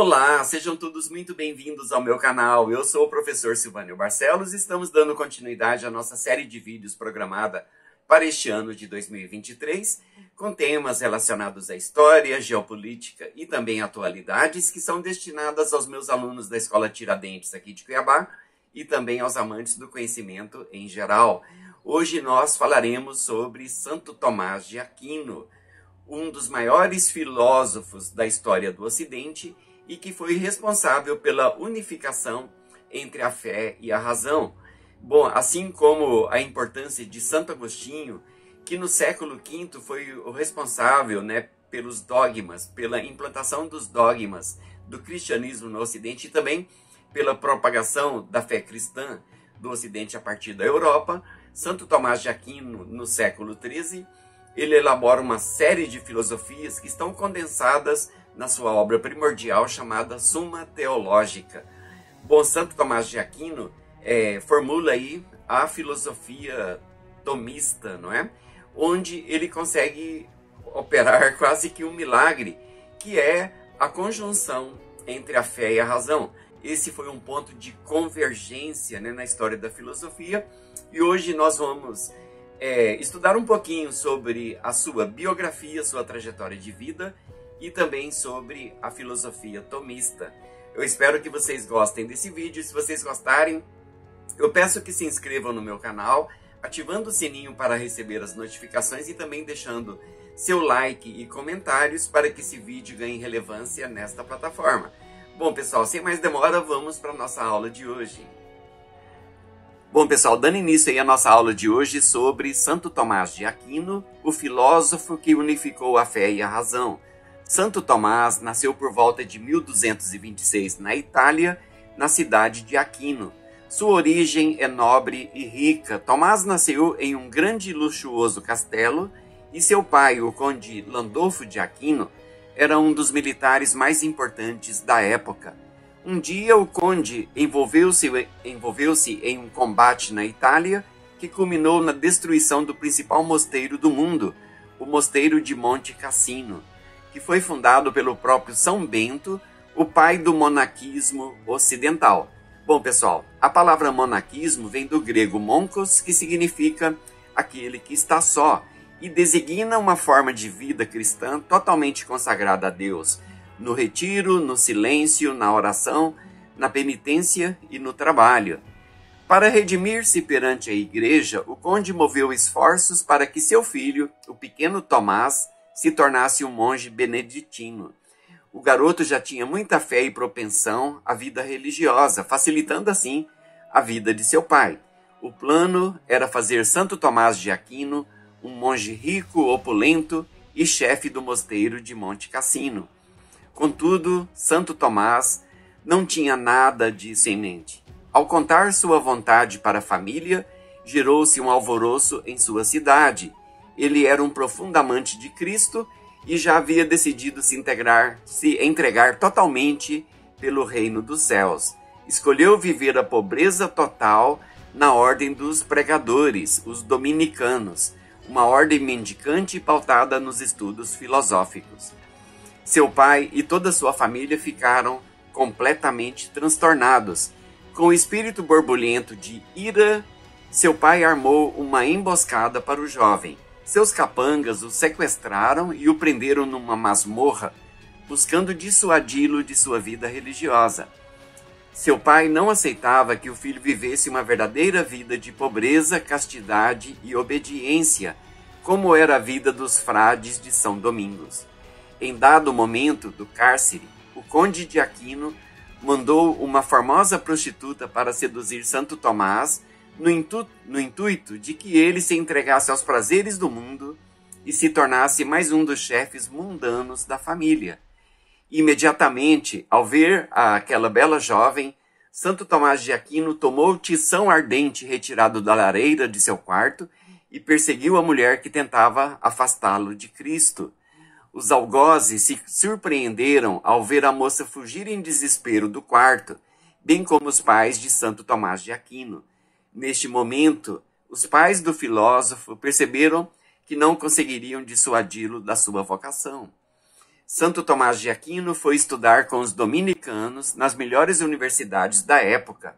Olá, sejam todos muito bem-vindos ao meu canal. Eu sou o professor Silvânio Barcelos e estamos dando continuidade à nossa série de vídeos programada para este ano de 2023, com temas relacionados à história, geopolítica e também atualidades que são destinadas aos meus alunos da Escola Tiradentes aqui de Cuiabá e também aos amantes do conhecimento em geral. Hoje nós falaremos sobre Santo Tomás de Aquino, um dos maiores filósofos da história do Ocidente e que foi responsável pela unificação entre a fé e a razão. Bom, assim como a importância de Santo Agostinho, que no século V foi o responsável, pelos dogmas, pela implantação dos dogmas do cristianismo no Ocidente e também pela propagação da fé cristã do Ocidente a partir da Europa, Santo Tomás de Aquino, no século XIII, ele elabora uma série de filosofias que estão condensadas na sua obra primordial chamada Suma Teológica. Bom, Santo Tomás de Aquino formula aí a filosofia tomista, não é? Onde ele consegue operar quase que um milagre, que é a conjunção entre a fé e a razão. Esse foi um ponto de convergência, na história da filosofia, e hoje nós vamos estudar um pouquinho sobre a sua biografia, sua trajetória de vida e também sobre a filosofia tomista. Eu espero que vocês gostem desse vídeo. Se vocês gostarem, eu peço que se inscrevam no meu canal, ativando o sininho para receber as notificações e também deixando seu like e comentários para que esse vídeo ganhe relevância nesta plataforma. Bom, pessoal, sem mais demora, vamos para a nossa aula de hoje. Bom, pessoal, dando início aí à nossa aula de hoje sobre Santo Tomás de Aquino, o filósofo que unificou a fé e a razão. Santo Tomás nasceu por volta de 1226 na Itália, na cidade de Aquino. Sua origem é nobre e rica. Tomás nasceu em um grande e luxuoso castelo e seu pai, o conde Landolfo de Aquino, era um dos militares mais importantes da época. Um dia o conde envolveu-se em um combate na Itália que culminou na destruição do principal mosteiro do mundo, o Mosteiro de Monte Cassino, que foi fundado pelo próprio São Bento, o pai do monaquismo ocidental. Bom, pessoal, a palavra monaquismo vem do grego monkos, que significa aquele que está só, e designa uma forma de vida cristã totalmente consagrada a Deus, no retiro, no silêncio, na oração, na penitência e no trabalho. Para redimir-se perante a igreja, o conde moveu esforços para que seu filho, o pequeno Tomás, se tornasse um monge beneditino. O garoto já tinha muita fé e propensão à vida religiosa, facilitando assim a vida de seu pai. O plano era fazer Santo Tomás de Aquino um monge rico, opulento e chefe do mosteiro de Monte Cassino. Contudo, Santo Tomás não tinha nada disso em mente. Ao contar sua vontade para a família, gerou-se um alvoroço em sua cidade. Ele era um profundo amante de Cristo e já havia decidido se entregar totalmente pelo reino dos céus. Escolheu viver a pobreza total na ordem dos pregadores, os dominicanos, uma ordem mendicante pautada nos estudos filosóficos. Seu pai e toda sua família ficaram completamente transtornados. Com o espírito borbulhento de ira, seu pai armou uma emboscada para o jovem. Seus capangas o sequestraram e o prenderam numa masmorra, buscando dissuadi-lo de sua vida religiosa. Seu pai não aceitava que o filho vivesse uma verdadeira vida de pobreza, castidade e obediência, como era a vida dos frades de São Domingos. Em dado momento do cárcere, o conde de Aquino mandou uma formosa prostituta para seduzir Santo Tomás, no intuito de que ele se entregasse aos prazeres do mundo e se tornasse mais um dos chefes mundanos da família. Imediatamente, ao ver aquela bela jovem, Santo Tomás de Aquino tomou o tição ardente retirado da lareira de seu quarto e perseguiu a mulher que tentava afastá-lo de Cristo. Os algozes se surpreenderam ao ver a moça fugir em desespero do quarto, bem como os pais de Santo Tomás de Aquino. Neste momento, os pais do filósofo perceberam que não conseguiriam dissuadi-lo da sua vocação. Santo Tomás de Aquino foi estudar com os dominicanos nas melhores universidades da época.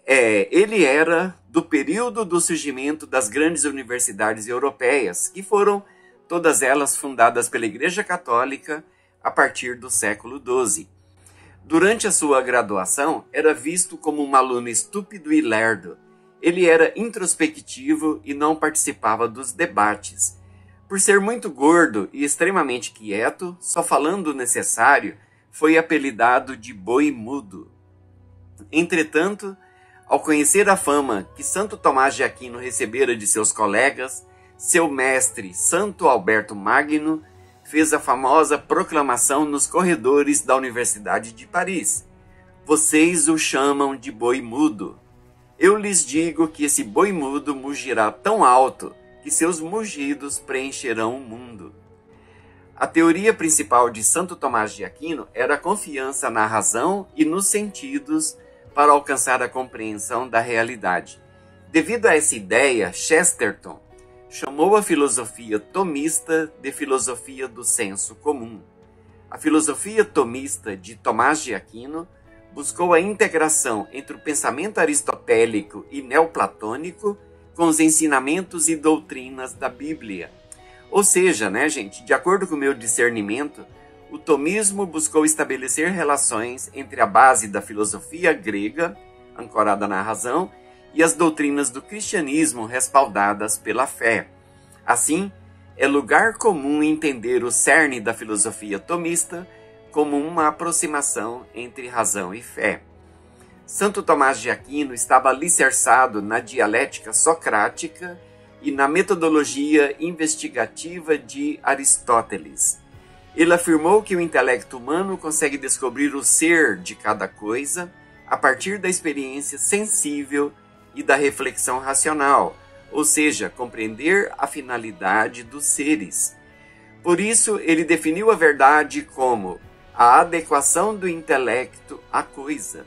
Ele era do período do surgimento das grandes universidades europeias, que foram todas elas fundadas pela Igreja Católica a partir do século XII. Durante a sua graduação, era visto como um aluno estúpido e lerdo. Ele era introspectivo e não participava dos debates. Por ser muito gordo e extremamente quieto, só falando o necessário, foi apelidado de boi mudo. Entretanto, ao conhecer a fama que Santo Tomás de Aquino recebera de seus colegas, seu mestre, Santo Alberto Magno, fez a famosa proclamação nos corredores da Universidade de Paris: "Vocês o chamam de boi mudo. Eu lhes digo que esse boi mudo mugirá tão alto que seus mugidos preencherão o mundo." A teoria principal de Santo Tomás de Aquino era a confiança na razão e nos sentidos para alcançar a compreensão da realidade. Devido a essa ideia, Chesterton chamou a filosofia tomista de filosofia do senso comum. A filosofia tomista de Tomás de Aquino buscou a integração entre o pensamento aristotélico e neoplatônico com os ensinamentos e doutrinas da Bíblia. Ou seja, de acordo com o meu discernimento, o tomismo buscou estabelecer relações entre a base da filosofia grega, ancorada na razão, e as doutrinas do cristianismo respaldadas pela fé. Assim, é lugar comum entender o cerne da filosofia tomista como uma aproximação entre razão e fé. Santo Tomás de Aquino estava alicerçado na dialética socrática e na metodologia investigativa de Aristóteles. Ele afirmou que o intelecto humano consegue descobrir o ser de cada coisa a partir da experiência sensível e da reflexão racional, ou seja, compreender a finalidade dos seres. Por isso, ele definiu a verdade como a adequação do intelecto à coisa.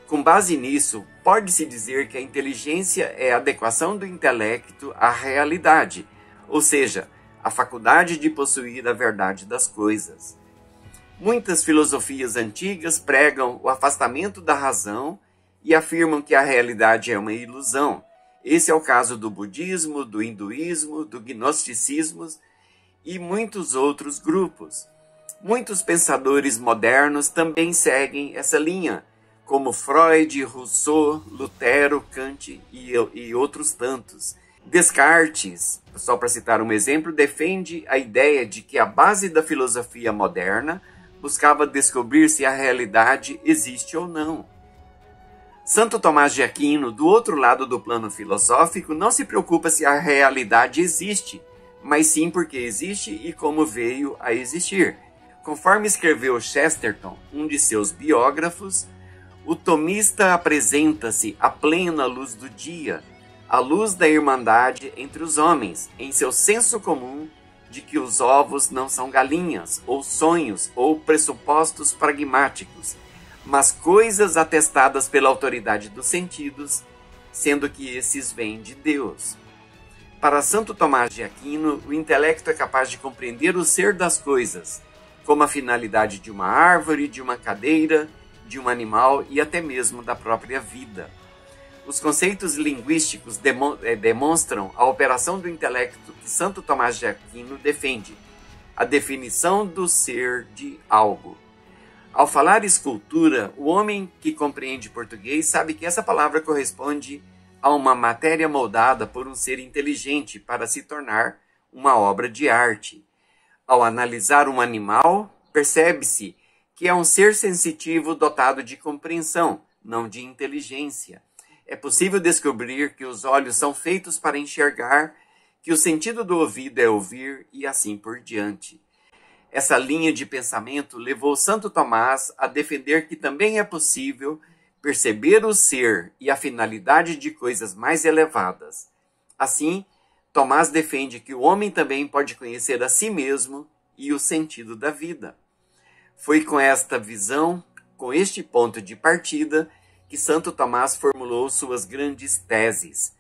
Com base nisso, pode-se dizer que a inteligência é a adequação do intelecto à realidade, ou seja, a faculdade de possuir a verdade das coisas. Muitas filosofias antigas pregam o afastamento da razão e afirmam que a realidade é uma ilusão. Esse é o caso do budismo, do hinduísmo, do gnosticismo e muitos outros grupos. Muitos pensadores modernos também seguem essa linha, como Freud, Rousseau, Lutero, Kant e outros tantos. Descartes, só para citar um exemplo, defende a ideia de que a base da filosofia moderna buscava descobrir se a realidade existe ou não. Santo Tomás de Aquino, do outro lado do plano filosófico, não se preocupa se a realidade existe, mas sim porque existe e como veio a existir. Conforme escreveu Chesterton, um de seus biógrafos, o tomista apresenta-se à plena luz do dia, a luz da irmandade entre os homens, em seu senso comum de que os ovos não são galinhas, ou sonhos, ou pressupostos pragmáticos, mas coisas atestadas pela autoridade dos sentidos, sendo que esses vêm de Deus. Para Santo Tomás de Aquino, o intelecto é capaz de compreender o ser das coisas, como a finalidade de uma árvore, de uma cadeira, de um animal e até mesmo da própria vida. Os conceitos linguísticos demonstram a operação do intelecto que Santo Tomás de Aquino defende, a definição do ser de algo. Ao falar escultura, o homem que compreende português sabe que essa palavra corresponde a uma matéria moldada por um ser inteligente para se tornar uma obra de arte. Ao analisar um animal, percebe-se que é um ser sensitivo dotado de compreensão, não de inteligência. É possível descobrir que os olhos são feitos para enxergar, que o sentido do ouvido é ouvir e assim por diante. Essa linha de pensamento levou Santo Tomás a defender que também é possível perceber o ser e a finalidade de coisas mais elevadas. Assim, Tomás defende que o homem também pode conhecer a si mesmo e o sentido da vida. Foi com esta visão, com este ponto de partida, que Santo Tomás formulou suas grandes teses.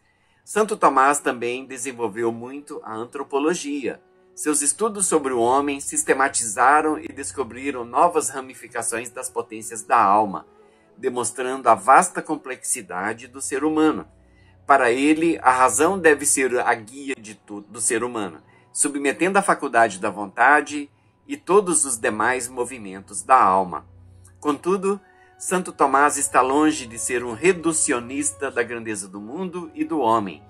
Santo Tomás também desenvolveu muito a antropologia. Seus estudos sobre o homem sistematizaram e descobriram novas ramificações das potências da alma, demonstrando a vasta complexidade do ser humano. Para ele, a razão deve ser a guia do ser humano, submetendo a faculdade da vontade e todos os demais movimentos da alma. Contudo, Santo Tomás está longe de ser um reducionista da grandeza do mundo e do homem,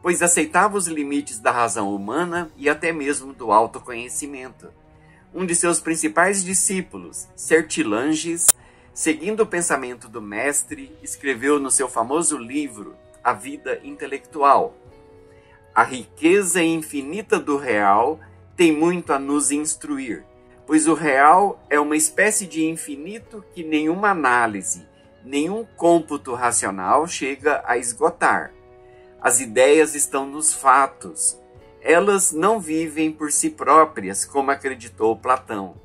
pois aceitava os limites da razão humana e até mesmo do autoconhecimento. Um de seus principais discípulos, Sertilanges, seguindo o pensamento do mestre, escreveu no seu famoso livro A Vida Intelectual: a riqueza infinita do real tem muito a nos instruir, pois o real é uma espécie de infinito que nenhuma análise, nenhum cômputo racional chega a esgotar. As ideias estão nos fatos. Elas não vivem por si próprias, como acreditou Platão.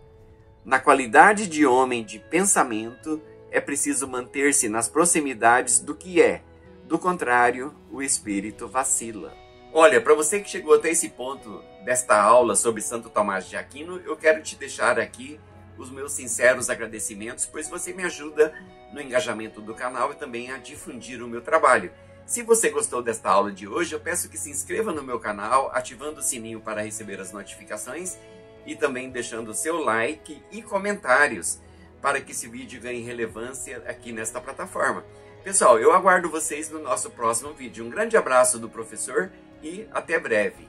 Na qualidade de homem de pensamento, é preciso manter-se nas proximidades do que é. Do contrário, o espírito vacila. Olha, para você que chegou até esse ponto desta aula sobre Santo Tomás de Aquino, eu quero te deixar aqui os meus sinceros agradecimentos, pois você me ajuda no engajamento do canal e também a difundir o meu trabalho. Se você gostou desta aula de hoje, eu peço que se inscreva no meu canal, ativando o sininho para receber as notificações e também deixando o seu like e comentários para que esse vídeo ganhe relevância aqui nesta plataforma. Pessoal, eu aguardo vocês no nosso próximo vídeo. Um grande abraço do professor e até breve.